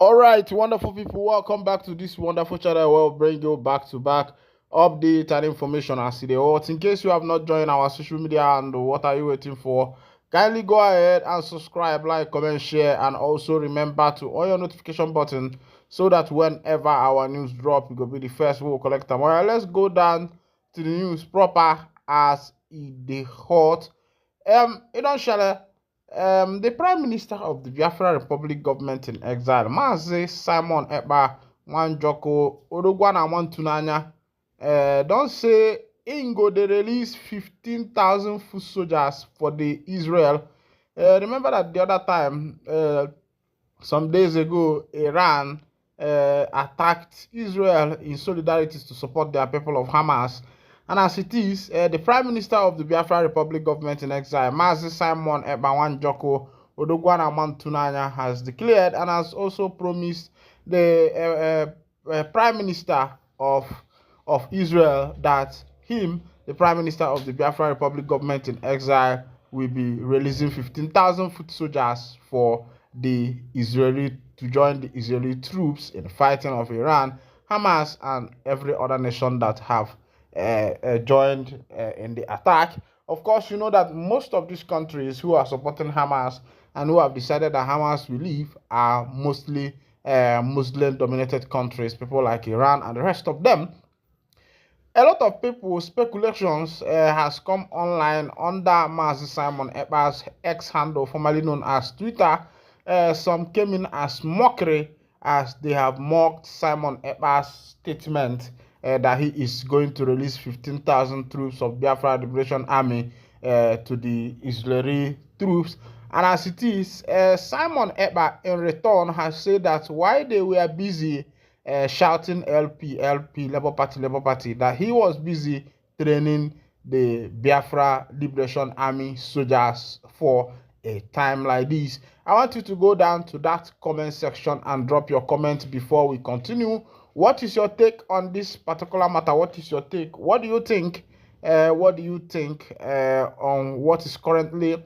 All right, wonderful people, welcome back to this wonderful channel. We'll bring you back to back update and information as it is. In case you have not joined our social media, and what are you waiting for? Kindly go ahead and subscribe, like, comment, share, and also remember to on your notification button so that whenever our news drop, you will be the first we will collect them. All right, let's go down to the news proper as the hot. You don't share. The Prime Minister of the Biafra Republic government in exile, Mazi Simon Ekpa Nwanjoko Odogwana Mwantunanya, don't say Ingo they release 15,000 foot soldiers for the Israel. Remember that the other time, some days ago, Iran attacked Israel in solidarity to support their people of Hamas. And as it is, the Prime Minister of the Biafra Republic government in exile, Mazi Simon Ekpa Nwanjoko Odogwana Mwantunanya, has declared and has also promised the Prime Minister of Israel that him, the Prime Minister of the Biafra Republic government in exile, will be releasing 15,000 foot soldiers for the Israeli to join the Israeli troops in the fighting of Iran, Hamas, and every other nation that have joined in the attack. Of course, you know that most of these countries who are supporting Hamas and who have decided that Hamas will leave are mostly Muslim-dominated countries, people like Iran and the rest of them. A lot of people speculations has come online under Mazi Simon Ekpa's X handle, formerly known as Twitter. Some came in as mockery as they have mocked Simon Ekpa's statement that he is going to release 15,000 troops of Biafra Liberation Army to the Israeli troops. And as it is, Simon Ekpa in return has said that while they were busy shouting LP, LP, Labour Party, that he was busy training the Biafra Liberation Army soldiers for a time like this. I want you to go down to that comment section and drop your comment before we continue. What is your take on this particular matter? What is your take? What do you think? What do you think on what is currently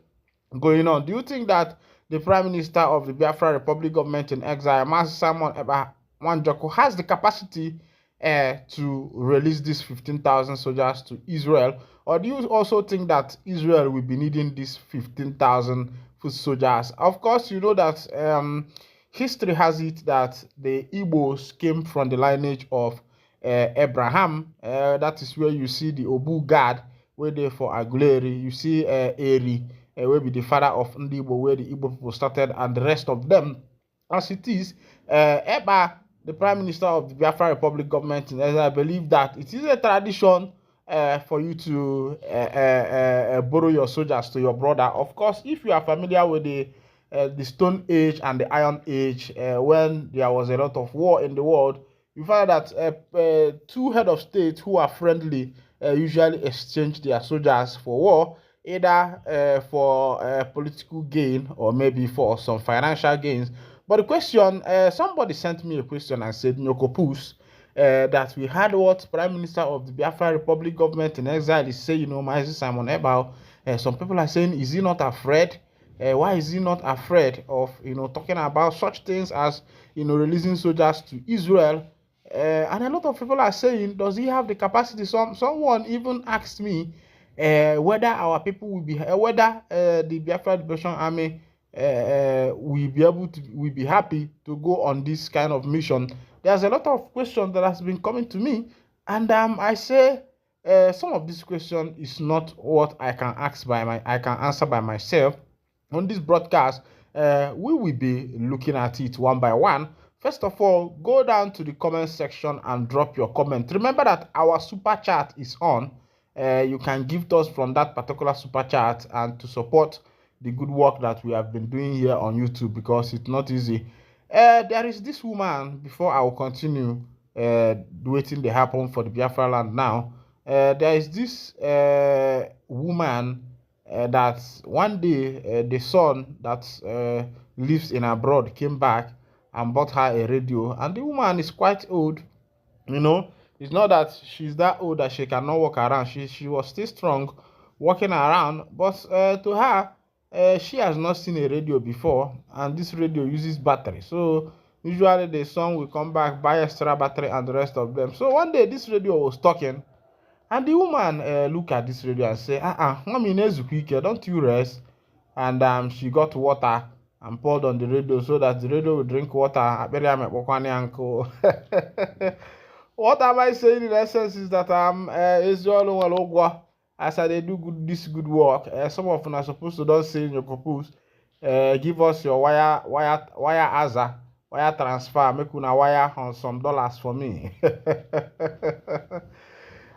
going on? Do you think that the Prime Minister of the Biafra Republic government in exile, Mazi Simon Ekpa Nwanjoko, has the capacity to release these 15,000 soldiers to Israel? Or do you also think that Israel will be needing these 15,000 foot soldiers? Of course, you know that history has it that the Igbos came from the lineage of Abraham. That is where you see the Obu God, where they for Aguleri. You see Eri, where be the father of Ndibo, where the Igbo people started, and the rest of them. As it is, Eba, the Prime Minister of the Biafra Republic government, I believe that it is a tradition for you to borrow your soldiers to your brother. Of course, if you are familiar with the Stone Age and the Iron Age, when there was a lot of war in the world, you find that two head of state who are friendly usually exchange their soldiers for war, either for political gain or maybe for some financial gains. But the question, somebody sent me a question and said, Nyokopus, that we had what Prime Minister of the Biafra Republic government in exile is saying, Mazi Simon Ekpa. Some people are saying, is he not afraid? Why is he not afraid of, talking about such things as, releasing soldiers to Israel? And a lot of people are saying, does he have the capacity? Someone even asked me whether our people will be, whether the Biafra Liberation Army will be happy to go on this kind of mission. There's a lot of questions that has been coming to me, and I say some of this question is not what I can answer by myself. On this broadcast, we will be looking at it one by one. First of all, go down to the comment section and drop your comment. Remember that our super chat is on. You can give us from that particular super chat and to support the good work that we have been doing here on YouTube, because it's not easy. There is this woman, before I will continue waiting to happen for the Biafraland now. There is this woman that one day the son that lives in abroad came back and bought her a radio, and the woman is quite old. It's not that she's that old that she cannot walk around. She was still strong walking around, but to her, she has not seen a radio before, and this radio uses battery. So Usually the son will come back, buy extra battery and the rest of them. So one day this radio was talking, and the woman look at this radio and say, mommy, don't you rest? And she got water and poured on the radio so that the radio will drink water. What am I saying in essence is that as I do this good work. Some of them are supposed to don't say in your propose. Give us your wire asa, wire transfer, make una wire on some dollars for me.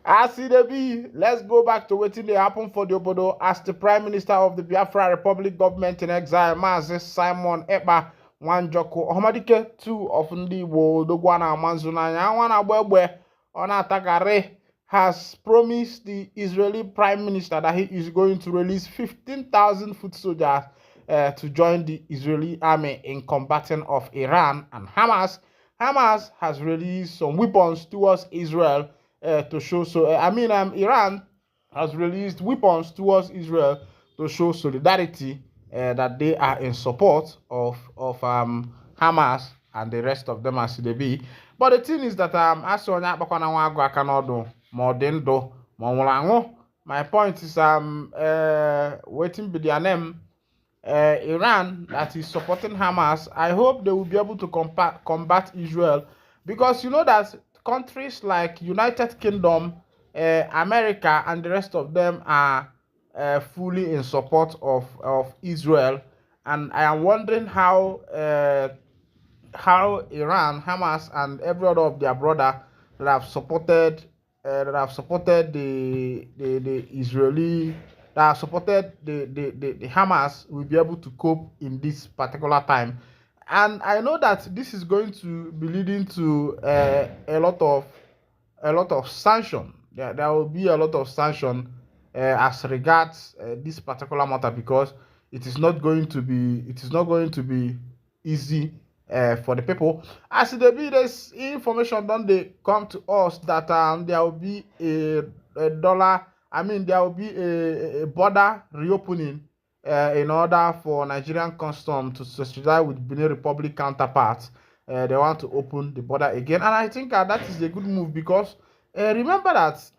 As it be, let's go back to wetin dey happen for the obodo as the Prime Minister of the Biafra Republic government in exile, Mazi Simon Ekpa Nwanjoko Ohamadike, two of ndị Igbo Odogwana Amanzu n'anya nwana gbegbe ọ na-atagharị, has promised the Israeli Prime Minister that he is going to release 15,000 foot soldiers to join the Israeli army in combating of Iran and Hamas. Hamas has released some weapons towards Israel to show Iran has released weapons towards Israel to show solidarity that they are in support of Hamas and the rest of them as they be. But the thing is that my point is waiting be their name. Iran that is supporting Hamas, I hope they will be able to combat Israel, because you know that countries like United Kingdom, America, and the rest of them are fully in support of Israel, and I am wondering how Iran, Hamas, and every other of their brother that have supported the Israeli, that have supported the Hamas will be able to cope in this particular time. And I know that this is going to be leading to a lot of sanction. There will be a lot of sanction as regards this particular matter, because it is not going to be easy for the people. As there be this information, don't they come to us that there will be a dollar. There will be a border reopening in order for Nigerian custom to socialize with Benin Republic counterparts. They want to open the border again, and I think that is a good move, because remember that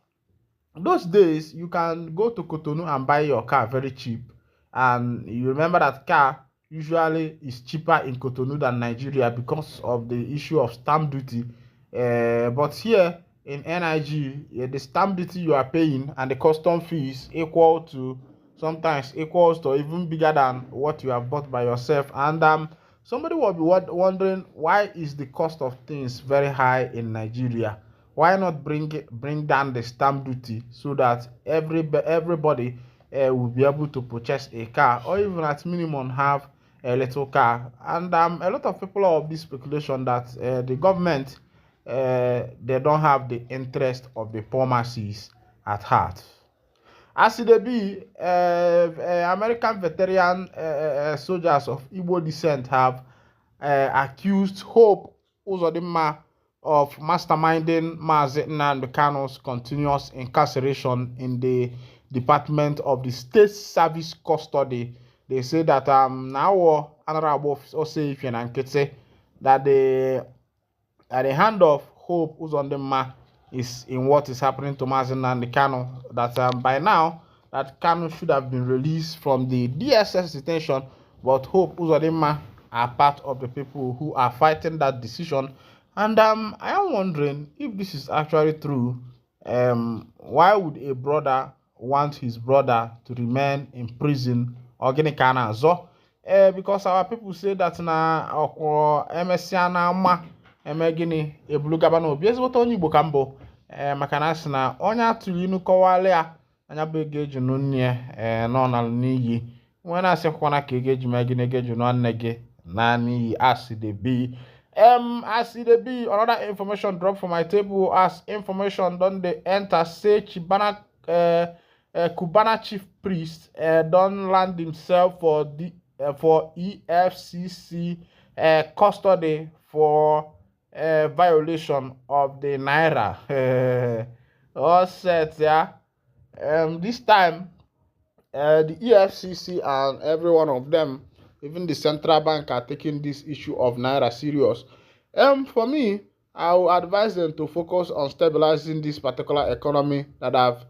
those days you can go to Cotonou and buy your car very cheap, and you remember that car usually is cheaper in Cotonou than Nigeria because of the issue of stamp duty. But here in NIG, the stamp duty you are paying and the custom fees sometimes equals to even bigger than what you have bought by yourself. And somebody will be wondering, why is the cost of things very high in Nigeria? Why not bring down the stamp duty so that everybody will be able to purchase a car, or even at minimum have a little car? And a lot of people are of this speculation that the government they don't have the interest of the poor masses at heart. As it be, American veteran soldiers of Igbo descent have accused Hope Uzodinma of masterminding Mazi Nnamdi Kanu's continuous incarceration in the Department of the State Service Custody. They say that now Honorable Ifeanyiubah that the hand of Hope Uzodinma is in what is happening to Mazi Nnamdi Kanu. That by now that Kanu should have been released from the DSS detention, but Hope Uzodinma are part of the people who are fighting that decision. And I am wondering if this is actually true. Why would a brother want his brother to remain in prison? Because our people say that na MSC ma emegini ebulugaba na obi ezigbo onye Igbo ka mbụ maka na asị na onye atụrụ inu kọwalị ya anya bụ ego eji nụ nne nọ na n'iyi nwe na-asịkwana ka ego eji megine ego eji nụ nne gị na n'iyi as it be. As it be, another information drop from my table as information don dey enter say Cubana chief priest don land himself for EFCC custody for violation of the Naira. All set, yeah. This time, the EFCC and every one of them even the central bank are taking this issue of naira serious. For me, I will advise them to focus on stabilizing this particular economy that have,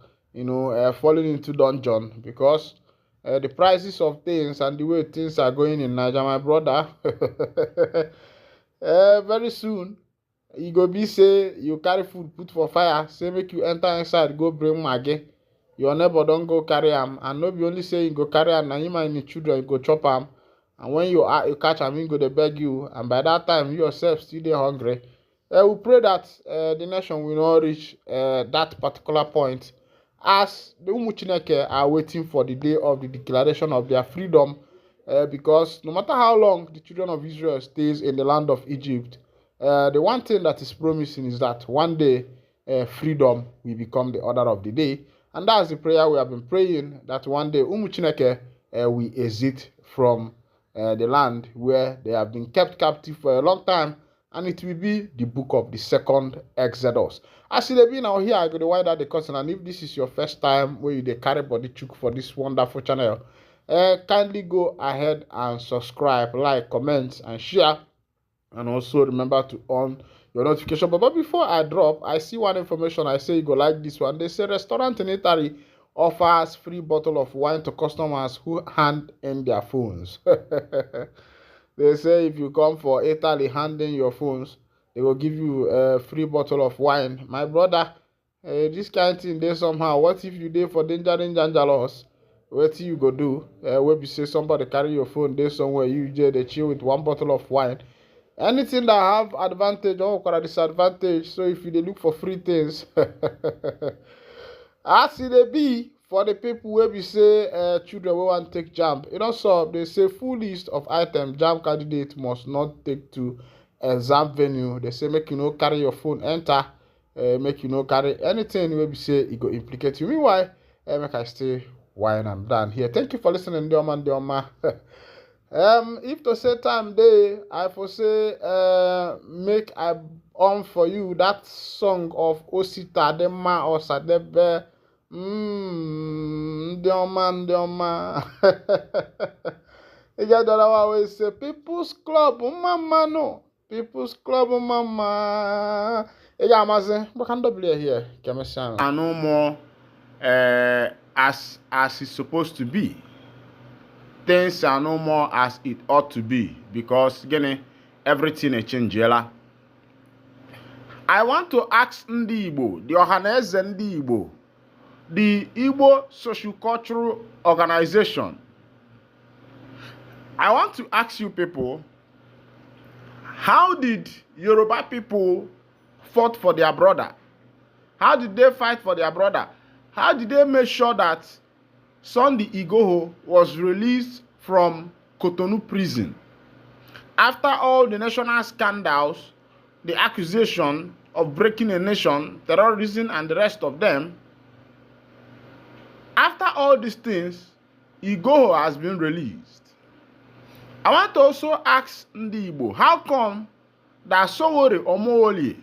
fallen into dungeon, because the prices of things and the way things are going in Nigeria, my brother, very soon you go be say you carry food put for fire, say make you enter inside go bring maggi, your neighbor don go carry am, and no be only say you go carry am, na him and him children go chop am, and when you catch am, him go dey beg you, and by that time you yourself still dey hungry. We pray that the nation will not reach that particular point, as the Umu Chineke are waiting for the day of the declaration of their freedom, because no matter how long the children of Israel stays in the land of Egypt, the one thing that is promising is that one day freedom will become the order of the day, and that's the prayer we have been praying, that one day Umu Chineke will exit from the land where they have been kept captive for a long time, and it will be the book of the second Exodus. As you be now here, I go to wind out the curtain, and if this is your first time where you dey carry body chook for this wonderful channel, kindly go ahead and subscribe, like, comment, and share, and also remember to on your notification. But before I drop, I see one information. I say you go like this one. They say restaurant in Italy offers free bottle of wine to customers who hand in their phones. They say if you come for Italy handing your phones, they will give you a free bottle of wine. My brother, this kind of thing, they somehow. What if you dey for danger loss? What you go do? Where you say somebody carry your phone, they somewhere, you just they chill with one bottle of wine. Anything that have advantage or disadvantage. So if you dey look for free things, as it be for the people where we say children wey want take JAMB, so they say full list of items JAMB candidate must not take to exam venue. They say make you no carry your phone enter, make you no carry anything where we say it go implicate you. Meanwhile, make I stay wine and done here. Thank you for listening, dear man, dear ma. If to say time day, I for say make I on for you that song of Osita Dema or Sadebe. Dioma. We say People's Club, mama no. People's Club, mama. Maze, but can double here. I no more as it's supposed to be. Things are no more as it ought to be, because again, everything is changed. I want to ask Ndi Igbo, the Ohaneze Ndi Igbo, the Igbo Social-Cultural Organization. I want to ask you people, how did Yoruba people fought for their brother? How did they fight for their brother? How did they make sure that Sunday Igboho was released from Cotonou prison? After all the national scandals, the accusation of breaking a nation, terrorism, and the rest of them, after all these things, Igboho has been released. I want to also ask Ndi Igbo, how come that Sowore Omoole,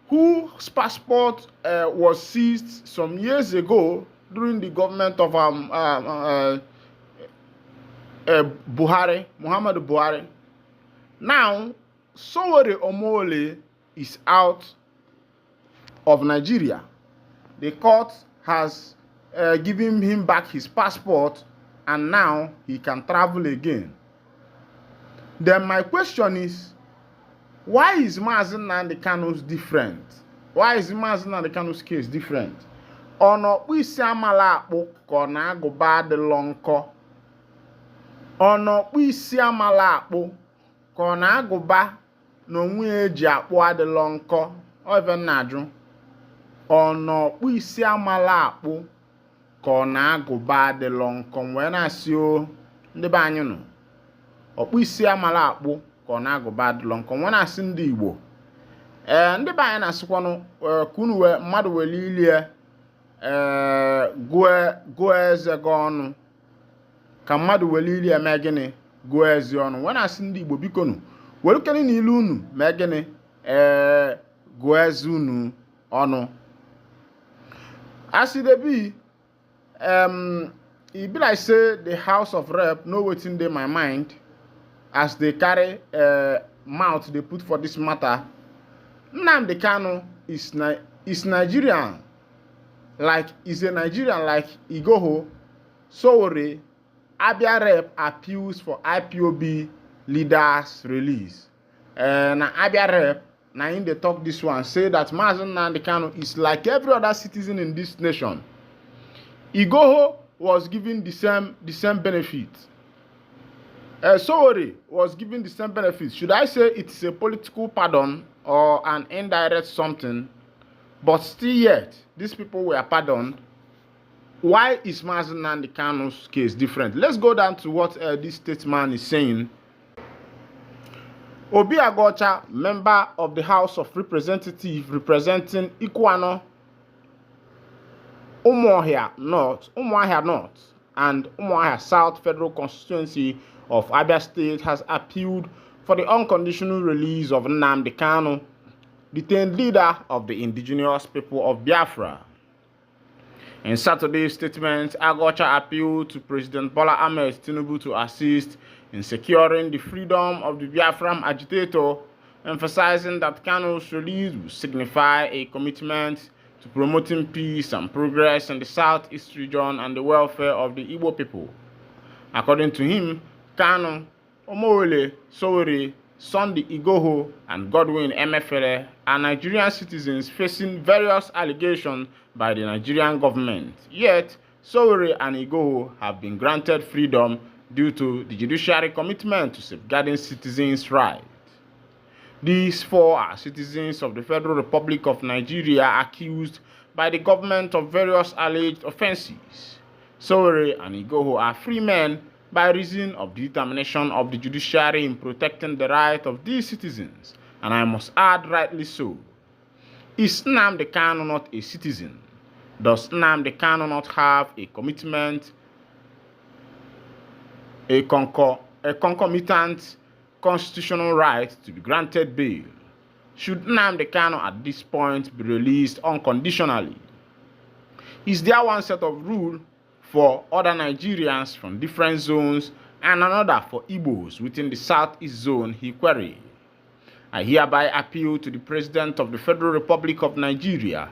whose passport was seized some years ago during the government of Buhari, Muhammadu Buhari, now Sowore Omoole is out of Nigeria. The court has given him back his passport, and now he can travel again. Then my question is, why is Mazi Nnamdi Kanu's different? Why is Mazi Nnamdi Kanu's case different? Ono isi amala akpụ ka na agụba adịlọ nkọ. Ono isi amala akpụ ka na agụba na onwe eji akpụ adịlọ nkọ. Even na-ajụ. Ono isi amala akpụ ka na agụba adịlọ nkọ. Wee na-asị o ndị be anyị nọ. Okpu isi amala akpụ ka na agụba adịlọ nkọ. Wee na-asị ndị Igbo. Ndị be anyị na-asịkwanụ kunu we mmadụ wele ilie gụọ eze gị ọnụ, ka mmadụ wele ili eme gịnị gụọ eze ọnụ. Wee na-asị ndị Igbo bikonu welukene n'ilu unu mee gịnị gụọ eze unu ọnụ. As it be, it be like say the House of Rep know wetin dey my mind as they carry mouth they put for this matter. Nnamdi Kanu is Nigerian, like is a Nigerian like Igboho. Sowore Abia Rep appeals for IPOB leaders release. Na Abia Rep na in they talk this one, say that Mazen Nnamdi Kanu is like every other citizen in this nation. Igboho was given the same benefits. Sowore was given the same benefits. Should I say it's a political pardon or an indirect something? But still yet, these people were pardoned. Why is Mazen Nnamdi Kanu's case different? Let's go down to what this statesman is saying. Obi Agocha, member of the House of Representatives representing Ikuano, Umuahia North, and Umuahia South Federal Constituency of Abia State, has appealed for the unconditional release of Nnamdi Kanu, detained leader of the indigenous people of Biafra. In Saturday's statement, Agocha appealed to President Bola Ahmed Tinubu to assist in securing the freedom of the Biafran agitator, emphasizing that Kanu's release will signify a commitment to promoting peace and progress in the southeast region and the welfare of the Igbo people. According to him, Kanu, Omowole, Sowore, Sunday Igboho, and Godwin Emefiele are Nigerian citizens facing various allegations by the Nigerian government. Yet, Sowore and Igboho have been granted freedom due to the judiciary commitment to safeguarding citizens' rights. These four are citizens of the Federal Republic of Nigeria accused by the government of various alleged offenses. Sowore and Igboho are free men by reason of the determination of the judiciary in protecting the right of these citizens, and I must add, rightly so. Is Nnamdi Kanu not a citizen? Does Nnamdi Kanu not have a commitment, a concomitant constitutional right to be granted bail? Should Nnamdi Kanu at this point be released unconditionally? Is there one set of rules for other Nigerians from different zones and another for Igbos within the Southeast zone, he queried. I hereby appeal to the President of the Federal Republic of Nigeria,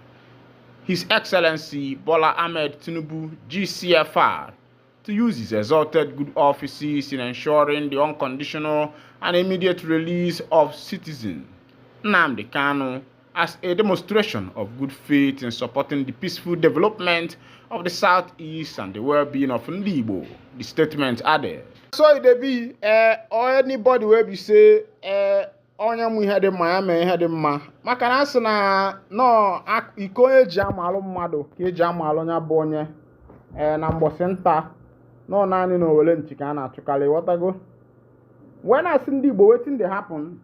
His Excellency Bola Ahmed Tinubu, GCFR, to use his exalted good offices in ensuring the unconditional and immediate release of citizen Nnamdi Kanu as a demonstration of good faith in supporting the peaceful development of the Southeast and the well-being of Ndi Igbo, the statement added. So it be or anybody will be say onye mu ihe dị mma ya mee ihe dị mma maka na asị na no iko eji amalụ mmadụ ka eji amalụ nya bụ onye na mgbọsị nta no naanị na owele nchi ka a na-achụkarị wọtago. When I see Ndi Igbo wetin dey happen,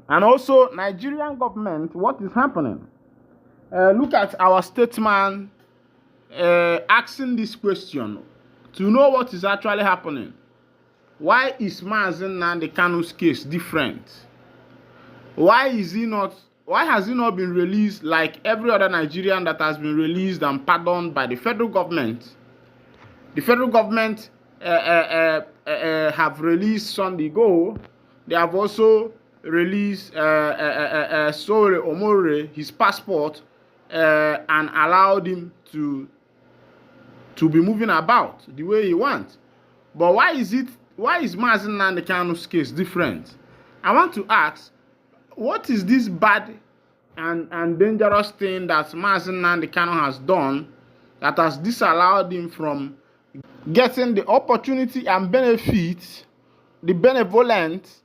and also Nigerian government, what is happening? Look at our statesman asking this question to know what is actually happening. Why is Mazen Nnamdi Kanu's case different? Why has he not been released like every other Nigerian that has been released and pardoned by the federal government? The federal government have released Sunday Igboho. They have also released Sowore Omowole his passport and allowed him to be moving about the way he wants. But why is Mazen Nnamdi Kanu's case different? I want to ask, what is this bad and dangerous thing that Mazen Nnamdi Kanu has done that has disallowed him from getting the opportunity and benefits, the benevolent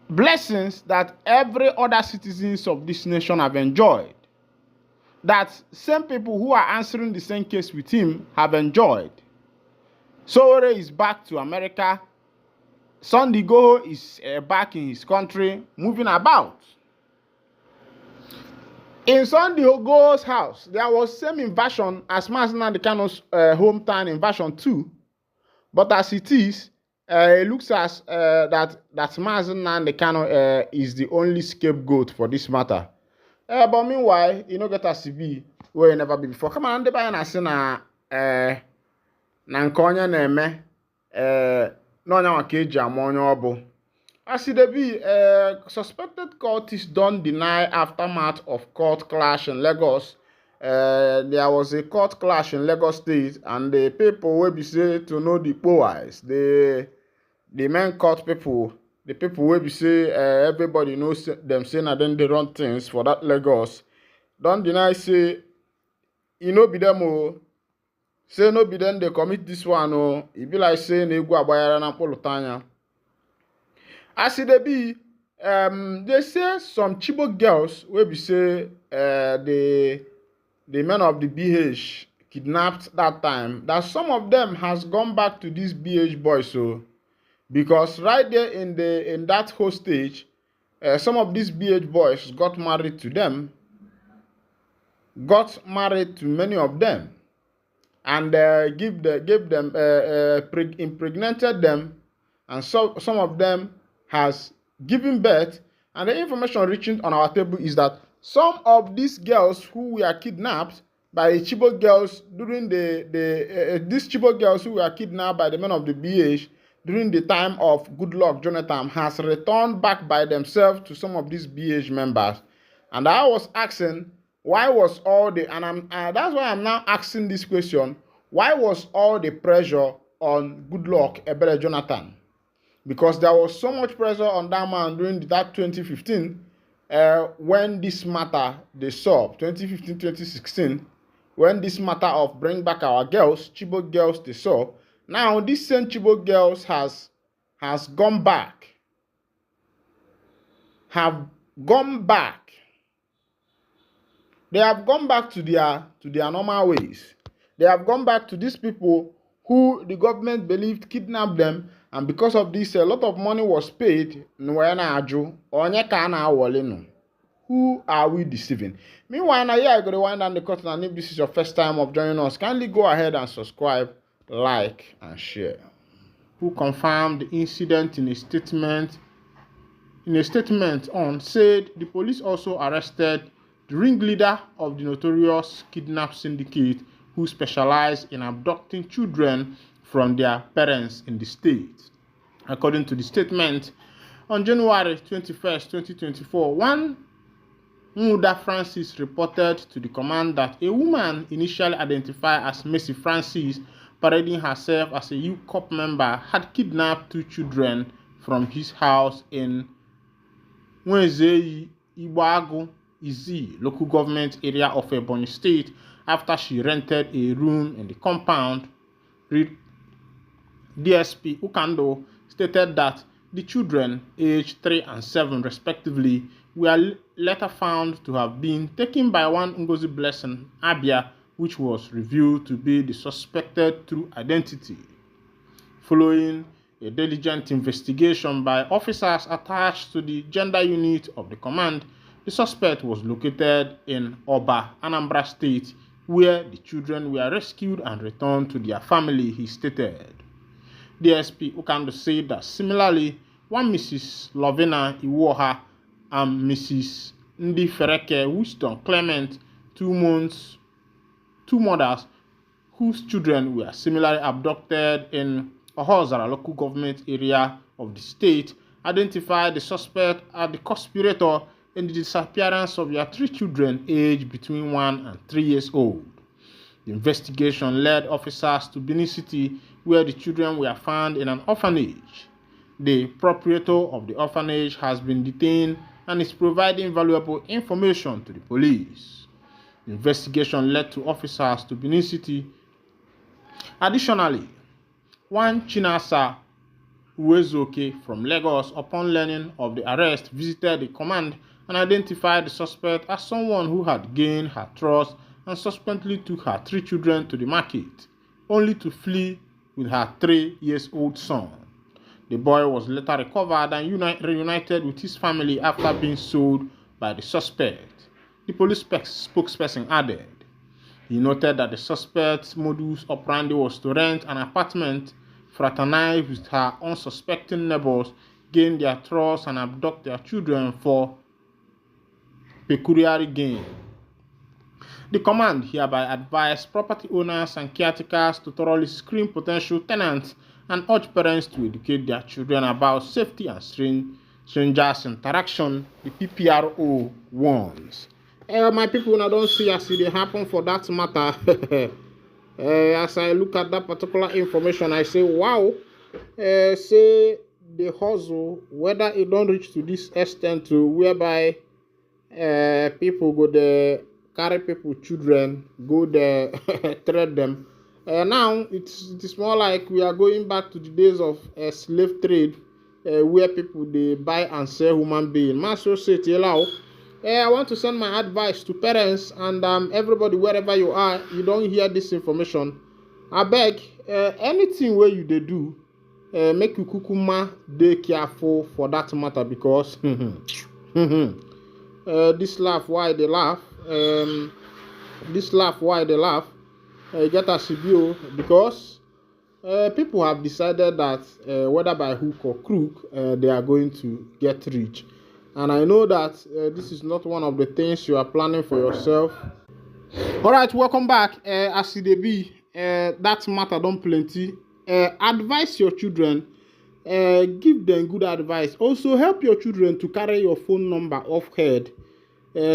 blessings that every other citizens of this nation have enjoyed? That same people who are answering the same case with him have enjoyed. Sowore is back to America. Sunday Igboho is back in his country, moving about. In Sunday Igboho's house, there was same invasion as Mazen Nnamdi Kanu's hometown invasion too. But as it is, it looks as that Mazen Nnamdi Kanu is the only scapegoat for this matter. But meanwhile, you know, get a CB where you never be before. Come on, they buy and say na na nke onye na-eme n'onye nwa ka eji ama onye ọ bụ. As it be, suspected cultists don't deny aftermath of court clash in Lagos. There was a court clash in Lagos State, and the people will be said to know the powers. The main court people, the people will be say everybody knows them saying that then they run things for that Lagos. Don't deny say no be them oh. Say no be them they commit this one oh. It be like saying they go abayara na polutanya. As it be, they say some Chibok girls will be say the men of the BH kidnapped that time. That some of them has gone back to these BH boys. So because right there in that hostage, some of these BH boys got married to them, got married to many of them, and impregnated them, and so some of them has given birth. And the information reaching on our table is that some of these girls who were kidnapped by the Chibok girls during these Chibok girls who were kidnapped by the men of the BH during the time of Goodluck Jonathan has returned back by themselves to some of these BH members. And I was asking, why was all the, and that's why I'm now asking this question, why was all the pressure on Goodluck Ebele Jonathan? Because there was so much pressure on that man during that 2015 when this matter they saw, 2015-2016, when this matter of bring back our girls, Chibok girls they saw. Now this same Chibok girls has gone back, have gone back. They have gone back to their normal ways. They have gone back to these people who the government believed kidnapped them, and because of this, a lot of money was paid. Who are we deceiving? Meanwhile, now I got to wind down the curtain, and if this is your first time of joining us, kindly go ahead and subscribe, like, and share. Who confirmed the incident in a statement? In a statement on said the police also arrested the ringleader of the notorious kidnap syndicate who specialized in abducting children from their parents in the state. According to the statement, on January 21st, 2024, one Muda Francis reported to the command that a woman initially identified as Mercy Francis, parading herself as a youth corps member, had kidnapped 2 children from his house in Nwezei Igboagu Izi, local government area of Ebonyi State, after she rented a room in the compound. DSP Ukando stated that the children, aged 3 and 7 respectively, were later found to have been taken by one Ngozi Blessing Abia, which was revealed to be the suspected true identity. Following a diligent investigation by officers attached to the gender unit of the command, the suspect was located in Oba, Anambra State, where the children were rescued and returned to their family, he stated. DSP Ukando said that similarly, one Mrs. Lovina Iwoha and Mrs. Ndi Fereke Winston Clement, 2 mothers whose children were similarly abducted in Ohozara local government area of the state, identified the suspect as the conspirator in the disappearance of their 3 children aged between 1 and 3 years old. The investigation led officers to Benin City, where the children were found in an orphanage. The proprietor of the orphanage has been detained and is providing valuable information to the police. The investigation led to officers to Benin City. Additionally, one Chinasa Uwezoke from Lagos, upon learning of the arrest, visited the command and identified the suspect as someone who had gained her trust and subsequently took her 3 children to the market, only to flee with her 3-year-old son. The boy was later recovered and reunited with his family after being sold by the suspect. The police spokesperson added. He noted that the suspect's modus operandi was to rent an apartment, fraternize with her unsuspecting neighbors, gain their trust, and abduct their children for pecuniary gain. The command hereby advised property owners and caretakers to thoroughly screen potential tenants and urge parents to educate their children about safety and strangers' interaction, the PPRO warns. My people, now don't see as it happen for that matter. As I look at that particular information, I say, wow, say the hustle, whether it don't reach to this extent to whereby people go there, carry people, children, go there, trade them. Now it is more like we are going back to the days of slave trade, where people they buy and sell human being. Master say, I want to send my advice to parents and everybody wherever you are. You don't hear this information. I beg, anything where you they do, make you kukuma dey careful for that matter because this laugh why they laugh. This laugh why they laugh. Get a CBO because people have decided that whether by hook or crook, they are going to get rich. And I know that this is not one of the things you are planning for yourself. All right, welcome back. As they be, that matter don't plenty. Advise your children. Give them good advice. Also, help your children to carry your phone number off head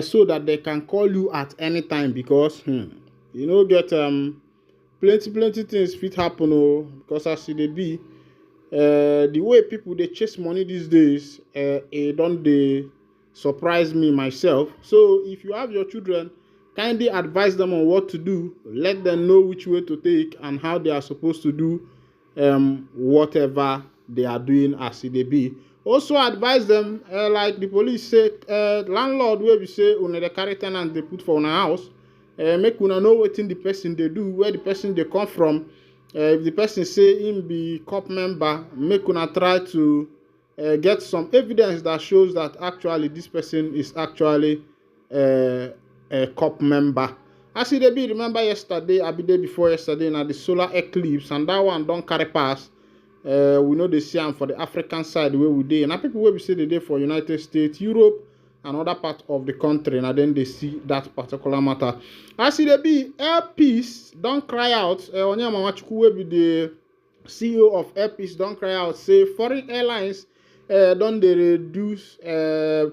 so that they can call you at any time because you know get plenty things fit happen because as they be. The way people they chase money these days, it don't they surprise me myself. So if you have your children, kindly advise them on what to do. Let them know which way to take and how they are supposed to do whatever they are doing as they be. Also advise them, like the police say, landlord where we say una the carry tenant they put for una house, make una know what in the person they do, where the person they come from. If the person say him be COP member, make una try to get some evidence that shows that actually this person is actually a COP member. As it be, remember yesterday, I be there before yesterday, now the solar eclipse, and that one don't carry pass. We know they see them for the African side where we dey. Now people will be say they dey for United States, Europe, and other part of the country, and then they see that particular matter. As it be, Air Peace don't cry out. Onyema Nwachukwu will be the CEO of Air Peace don't cry out. Say foreign airlines don't they reduce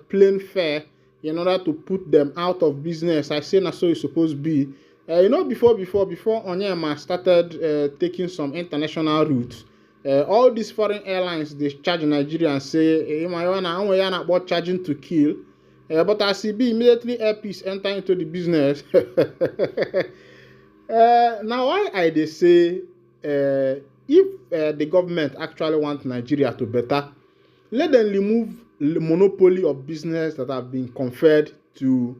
plane fare in order to put them out of business. I say na so it's supposed to be. You know before Onyema started taking some international routes. All these foreign airlines they charge Nigeria and say, about charging to kill. But as it be, immediately Air Peace enter into the business. Now, why they say if the government actually want Nigeria to better, let them remove the monopoly of business that have been conferred to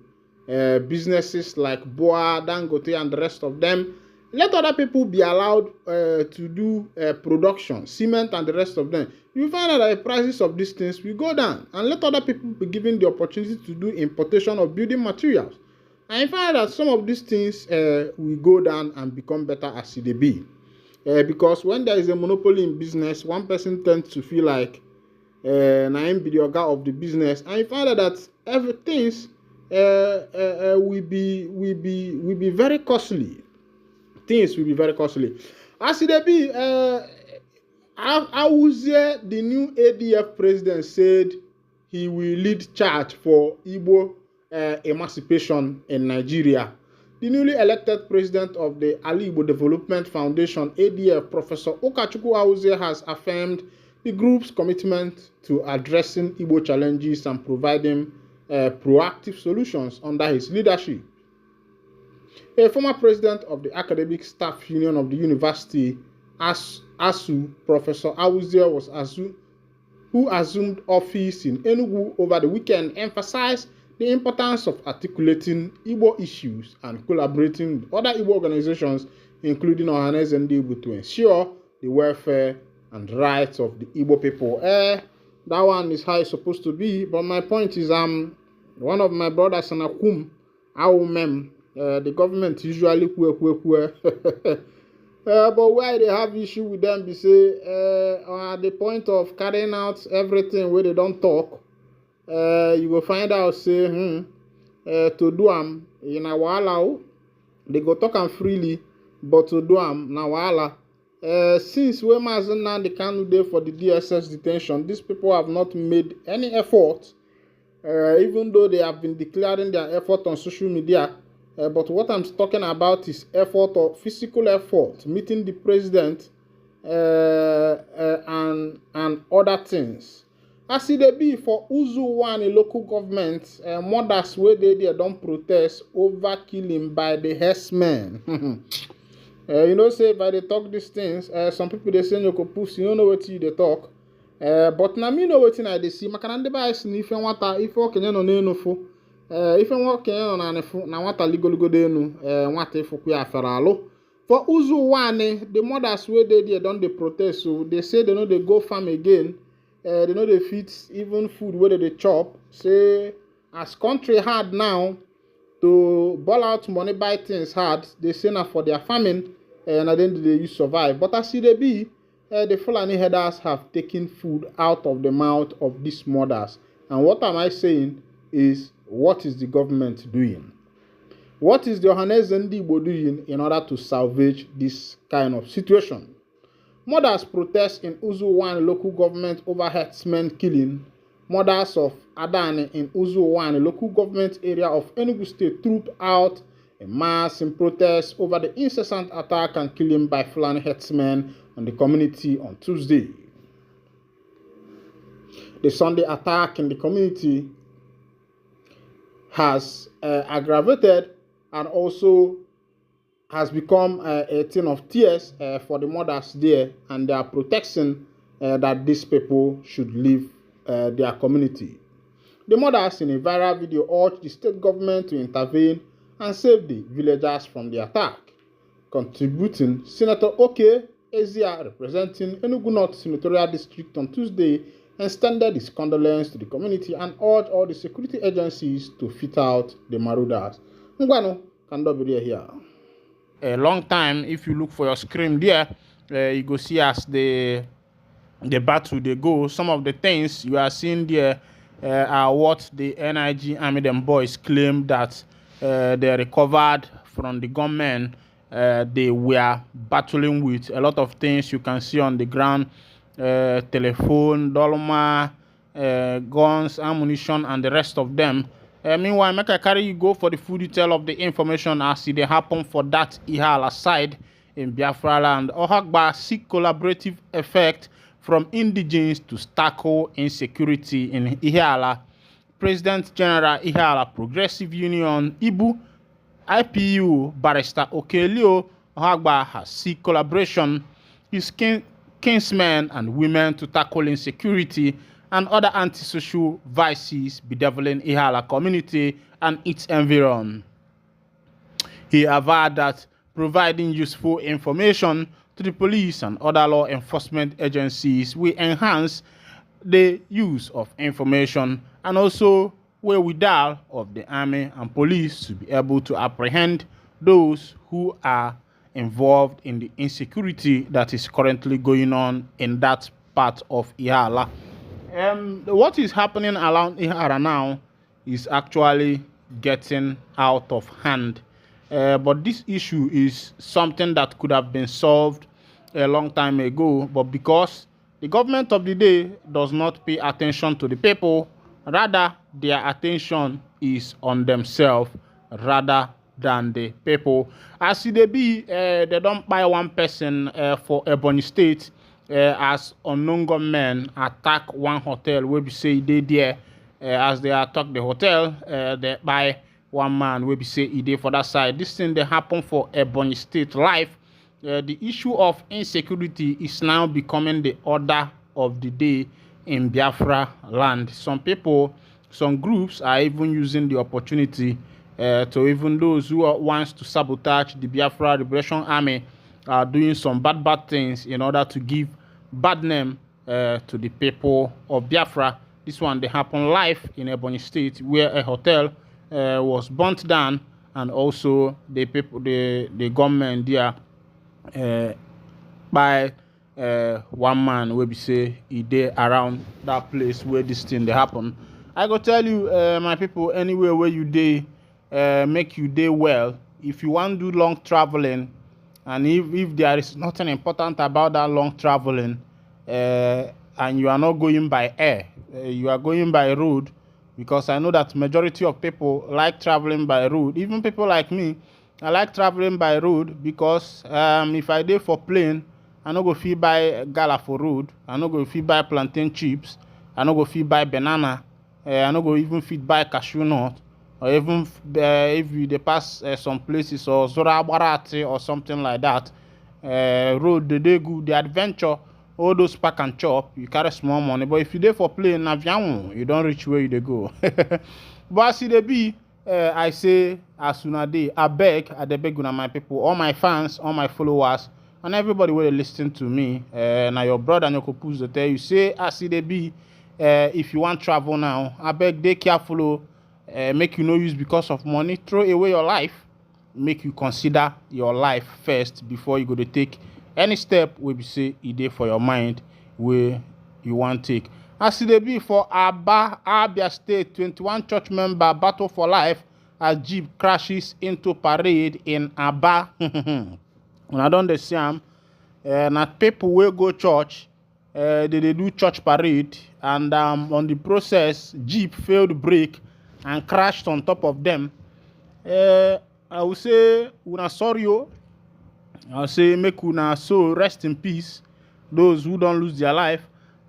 businesses like Boa, Dangote, and the rest of them. Let other people be allowed to do production, cement, and the rest of them. You find out that the prices of these things will go down, and let other people be given the opportunity to do importation of building materials. And you find out that some of these things will go down and become better as they be. Because when there is a monopoly in business, one person tends to feel like I am the oga of the business, and you find out that everything will be very costly. Things will be very costly. As it be, Awuzie, the new ADF president, said he will lead charge for Igbo emancipation in Nigeria. The newly elected president of the Ali Igbo Development Foundation, ADF, Professor Okachukwu Awuzie, has affirmed the group's commitment to addressing Igbo challenges and providing proactive solutions under his leadership. A former president of the Academic Staff Union of the University, ASU, Professor Awuzie, who assumed office in Enugu over the weekend, emphasized the importance of articulating Igbo issues and collaborating with other Igbo organizations, including Ohanes and Igbo, to ensure the welfare and rights of the Igbo people. That one is how it's supposed to be. But my point is, one of my brothers in Akum, Awumem, the government usually but why they have issue with them, they say at the point of carrying out everything where they don't talk, you will find out say to do in a while They go talk am freely, but to do am na wahala. Since wey Mazi Nnamdi Kanu dey for the DSS detention, these people have not made any effort, even though they have been declaring their effort on social media. But what I'm talking about is effort or physical effort, meeting the president and other things. As e dey be for Uzuwan, a local government, mothers wey dey there don protest over killing by the herdsmen. You know, say if I dey talk these things, some people dey say nyoko pussy, you no know wetin you dey talk. But na me know wetin I dey see. Maka na ndị be anyị si na ife nwata, ife okenye nọ n'enu fụ. Ife nwa okenye nọ na n'efu, na nwata ligologodo enu, nwata ifukwu ya afere alụ. For Uzuwan, the mothers wey dey there don dey protest, so they say they no dey go farm again. They no dey fit even food wey they dey chop. Say as country hard now, to ball out money buy things hard, they say na for their farming, and then they use survive. But as e dey be, the Fulani herders have taken food out of the mouth of these mothers. And what am I saying is, what is the government doing? What is the Ohaneze Ndị Igbo doing in order to salvage this kind of situation? Mothers protest in Uzuwan local government over herdsmen killing. Mothers of Adani in Uzuwan local government area of Enugu State trooped out en masse in protest over the incessant attack and killing by Fulani herdsmen on the community on Tuesday. The Sunday attack in the community has aggravated and also has become a thing of tears for the mothers there, and they are protesting that these people should leave their community. The mothers in a viral video urged the state government to intervene and save the villagers from the attack. Contributing, Senator Oke Ezia, representing Enugu North Senatorial District on Tuesday, extended his condolence to the community and urged all the security agencies to fit out the marauders. Ngwano, Kando here. A long time, if you look for your screen there, you go see as the battle they go. Some of the things you are seeing there are what the NIG Army them boys claim that they recovered from the gunmen they were battling with. A lot of things you can see on the ground, telephone, dolma, guns, ammunition, and the rest of them. Meanwhile, make I carry you go for the full detail of the information as it happen for that Ihala side in Biafraland. Ohagba seek collaborative effect from indigenes to tackle insecurity in Ihala. President General Ihala Progressive Union Ibu IPU Barrister Okelio Ohagba has seek collaboration with kinsmen and women to tackle insecurity and other antisocial vices bedeviling Ihala community and its environment. He averred that providing useful information to the police and other law enforcement agencies will enhance the use of information and also wherewithal of the army and police to be able to apprehend those who are involved in the insecurity that is currently going on in that part of Ihala. What is happening around Ihala now is actually getting out of hand. But this issue is something that could have been solved a long time ago, but because the government of the day does not pay attention to the people, rather their attention is on themselves rather than the people. As it be, they don't buy one person for Ebonyi State as unknown gunmen attack one hotel where we say they there. As they attack the hotel, they buy one man where we say he did for that side. This thing they happen for Ebonyi State life. The issue of insecurity is now becoming the order of the day in Biafra land. Some people, some groups are even using the opportunity to even those who wants to sabotage the Biafra Liberation Army are doing some bad things in order to give bad name to the people of Biafra. This one they happen live in Ebonyi State where a hotel was burnt down, and also the people, the government there by one man where we say he dey around that place where this thing they happen. I go tell you, my people, anywhere where you dey, make you day well. if you want to do long traveling, and if there is nothing important about that long traveling, and you are not going by air, you are going by road, because I know that majority of people like traveling by road. Even people like me, I like traveling by road because if I dey for plane, I no go fit buy gala for road, I no go fit buy plantain chips, I no go fit buy banana, I no go even fit buy cashew nut, or even if you dey pass some places or Zora Barati or something like that. Road dey good, the adventure, all those pack and chop, you carry small money. But if you dey for plane, na you don't reach where you dey go. But as e dey be, I say as una dey, I dey beg una my people, all my fans, all my followers, and everybody wey dey listen to me. Na your brother Nyoko Puz dey tell you, say as e dey be, if you want travel now, I beg dey careful. Make you no use because of money throw away your life. Make you consider your life first before you go to take any step wey be say e dey for your mind wey you wan take. As e dey be for Aba, Abia State, 21 church member battle for life as jeep crashes into parade in Aba. Una don dey see am. Na people wey go church, they dey do church parade, and on the process, jeep failed brake and crashed on top of them. I will say una sorry o. I will say make una so rest in peace, those who don't lose their life,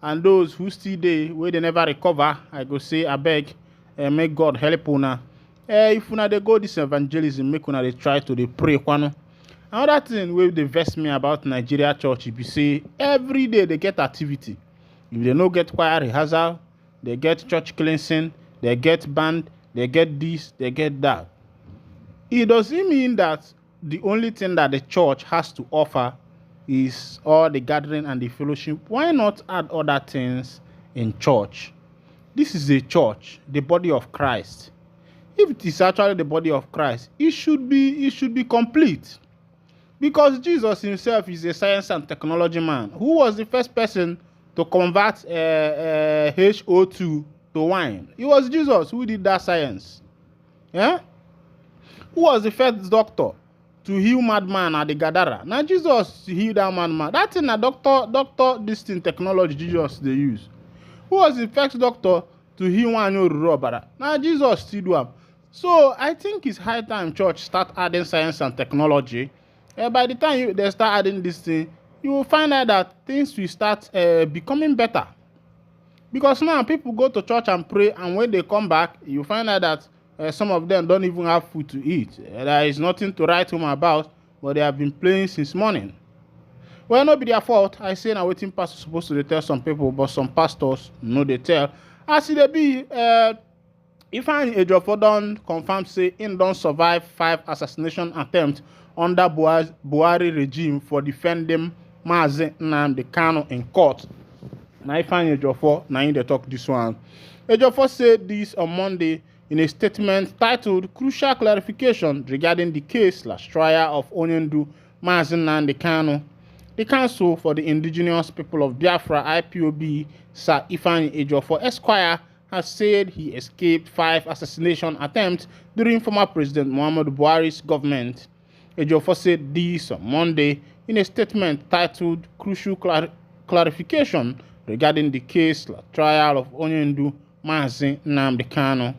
and those who still dey wey they never recover. I go say abeg, make God help una. If una dey go this evangelism, make una dey try to dey pray kwano. Another thing wey dey vex me about Nigeria church be say every day they get activity. If they no get choir rehearsal, they get church cleansing, they get band, they get this, they get that. It doesn't mean that the only thing that the church has to offer is all the gathering and the fellowship. Why not add other things in church? This is a church, the body of Christ. If it is actually the body of Christ, it should be complete. Because Jesus himself is a science and technology man. Who was the first person to convert HO2 to wine? It was Jesus who did that science. Yeah? Who was the first doctor to heal madman at the Gadara? Now Jesus healed that madman. That thing, a doctor, this thing technology Jesus they use. Who was the first doctor to heal one robber? Now Jesus still do am. So I think it's high time church start adding science and technology. By the time they start adding this thing, you will find out that things will start becoming better. Because now people go to church and pray, and when they come back, you find out that some of them don't even have food to eat. There is nothing to write home about, but they have been playing since morning. Well, not be their fault. I say now waiting pastor supposed to tell some people, but some pastors no they tell. As it be, Ifeanyiubah don confirm say him don survive 5 assassination attempts under Buhari regime for defending Mazi Nnamdi Kanu in court. Now Ifeanyiubah, now in the talk this one. Ejiofor said this on Monday in a statement titled "Crucial Clarification Regarding the Case/Trial of Onyendu Mazi Nnamdi Kanu." The Council for the Indigenous People of Biafra (IPOB), Sir Ifeanyiubah Esquire, has said he escaped 5 assassination attempts during former President Muhammadu Buhari's government. Ejiofor said this on Monday in a statement titled "Crucial Clarification Regarding the Case/Trial of Onyendu Mazi Nnamdi Kanu."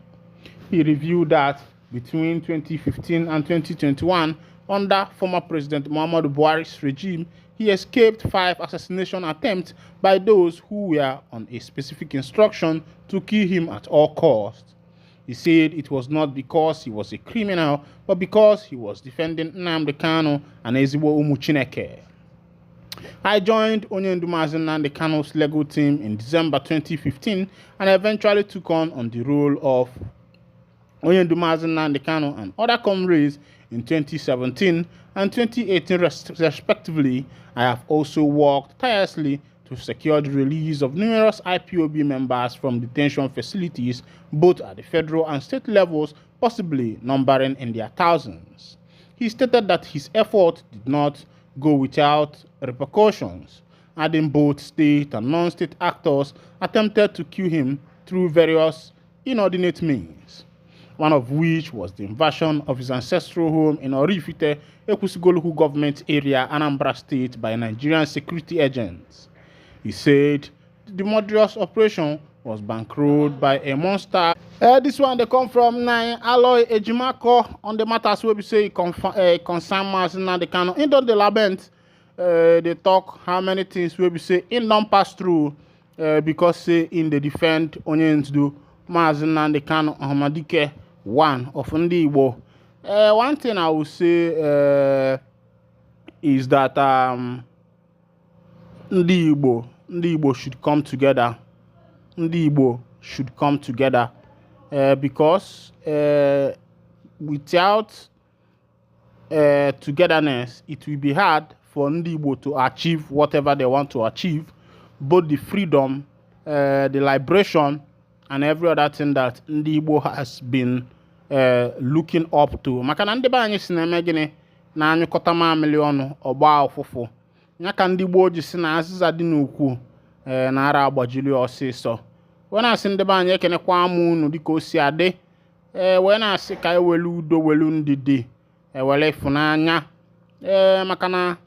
He revealed that between 2015 and 2021, under former President Muhammadu Buhari's regime, he escaped 5 assassination attempts by those who were on a specific instruction to kill him at all costs. He said it was not because he was a criminal, but because he was defending Nnamdi Kanu and Ezigbo Umu Chineke. I joined Onyendu Mazi Nnamdi Kanu's legal team in December 2015 and eventually took on the role of Onyendu Mazi Nnamdi Kanu and other comrades in 2017 and 2018 respectively. I have also worked tirelessly to secure the release of numerous IPOB members from detention facilities, both at the federal and state levels, possibly numbering in their thousands. He stated that his effort did not go without repercussions, adding both state and non-state actors attempted to kill him through various inordinate means. one of which was the invasion of his ancestral home in Orifite, Ekwusigoluhu government area, Anambra State by Nigerian security agents. He said the murderous operation was bankrolled by a monster. This one they come from Nine Alloy Ejimako on the matters where we say concern Nnamdi Kanu. In the lament, they talk how many things where we say in don't pass through because say in the defend onions do Nnamdi Kanu Ahmadike one of Ndi Igbo. One thing I will say is that Ndi Igbo should come together. Ndi Igbo should come together because without togetherness, it will be hard for Ndi Igbo to achieve whatever they want to achieve, both the freedom, the liberation, and every other thing that Ndi Igbo has been looking up to. Makana ndị ba anyị si na-eme gịnị na anyụkọta mamịlị ọnụ ọgba ụfụfụ. Ya ka ndị Igbo ji si na azịza dị n'ukwu na ara agbajili ọsịsọ. Wee na-asị ndị be anyị ekenekwa amụ unu dịka o si adị. Wee na-asị ka ewelu udo welu ndidi ewele ịfụnanya. Maka na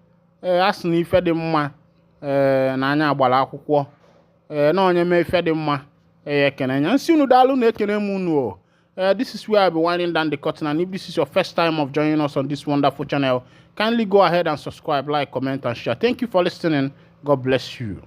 asị na ife dị mma na anya agbara akwụkwọ. Na onye mee ife dị mma ekene nya. Nsi unu daalụ na ekene m unu o. This is where I'll be winding down the curtain, and if this is your first time of joining us on this wonderful channel, kindly go ahead and subscribe, like, comment, and share. Thank you for listening. God bless you.